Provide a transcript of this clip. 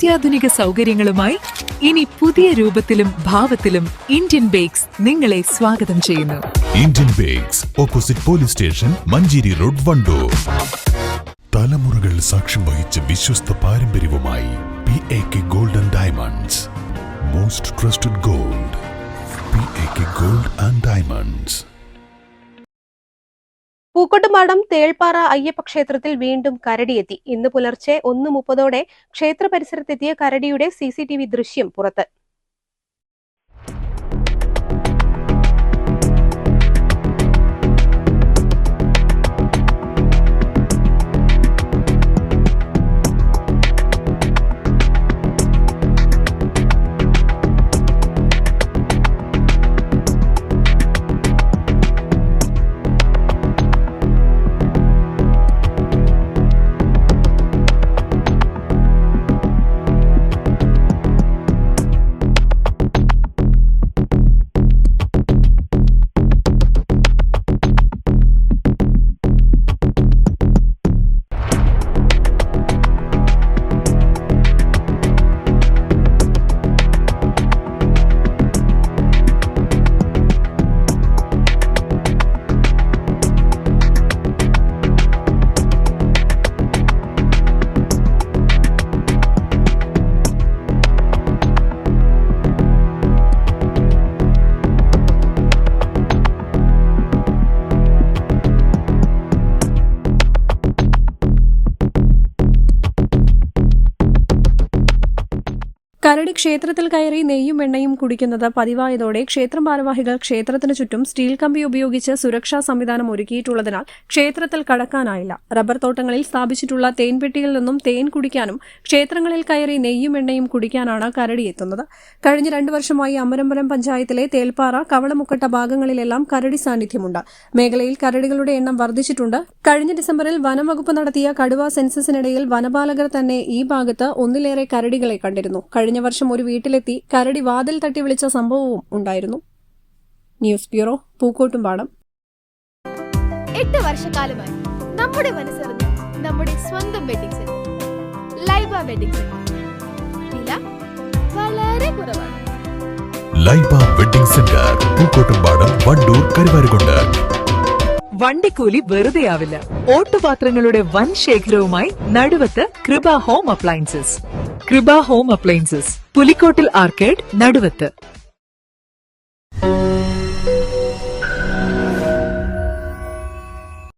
അത്യാധുനിക സൗകര്യങ്ങളുമായി ഇനി പുതിയ രൂപത്തിലും ഭാവത്തിലും ഇന്ത്യൻ ബേക്സ് നിങ്ങളെ സ്വാഗതം ചെയ്യുന്നു. Indian bakes, opposite police station, Manjeri road, Wandoor. തലമുറകൾ സാക്ഷ്യം വഹിച്ച വിശ്വസ്ത പാരമ്പര്യവുമായി PAK Gold and Diamonds. Most trusted gold. PAK Gold and Diamonds. Pookkottumpadam Thelppara Ayyappa ക്ഷേത്രത്തിൽ വീണ്ടും കരടിയെത്തി. ഇന്ന് പുലർച്ചെ 1:30 ക്ഷേത്ര പരിസരത്തെത്തിയ കരടിയുടെ CCTV ദൃശ്യം പുറത്ത്. കരടി ക്ഷേത്രത്തിൽ കയറി നെയ്യും എണ്ണയും കുടിക്കുന്നത് പതിവായതോടെ ക്ഷേത്രം ഭാരവാഹികൾ ക്ഷേത്രത്തിനു ചുറ്റും സ്റ്റീൽ കമ്പി ഉപയോഗിച്ച് സുരക്ഷാ സംവിധാനം ഒരുക്കിയിട്ടുള്ളതിനാൽ ക്ഷേത്രത്തിൽ കടക്കാനായില്ല. റബ്ബർ തോട്ടങ്ങളിൽ സ്ഥാപിച്ചിട്ടുള്ള തേൻപെട്ടിയിൽ നിന്നും തേൻ കുടിക്കാനും ക്ഷേത്രങ്ങളിൽ കയറി നെയ്യും എണ്ണയും കുടിക്കാനാണ് കരടി എത്തുന്നത്. കഴിഞ്ഞ 2 വർഷമായി അമരമ്പലം പഞ്ചായത്തിലെ തേൽപ്പാറ, കവളമുക്കട്ട ഭാഗങ്ങളിലെല്ലാം കരടി സാന്നിധ്യമുണ്ട്. മേഖലയിൽ കരടികളുടെ എണ്ണം വർദ്ധിച്ചിട്ടുണ്ട്. കഴിഞ്ഞ ഡിസംബറിൽ വനംവകുപ്പ് നടത്തിയ കടുവ സെൻസസിനിടയിൽ വനപാലകർ തന്നെ ഈ ഭാഗത്ത് ഒന്നിലേറെ കരടികളെ കണ്ടിരുന്നു. കഴിഞ്ഞ വർഷം ഒരു വീട്ടിലെത്തി കരടി വാതിൽ തട്ടി വിളിച്ച സംഭവവും ഉണ്ടായിരുന്നു. News bureau, Pookkottumpadam. 8 വർഷക്കാലമായി നമ്മുടെ മനസ്സറിഞ്ഞ നമ്മുടെ സ്വന്തം wedding centre Laiba wedding centre. വില വളരെ കുറവാണ്. Laiba wedding centre, Pookkottumpadam, Wandoor, Karuvarakundu. വണ്ടിക്കൂലി വെറുതെയാവില്ല. ഓട്ടുപാത്രങ്ങളുടെ വൻ ശേഖരവുമായി Naduvath Kripa home appliances. Kripa home appliances, Pulikkottil arcade, നടുവത്ത്.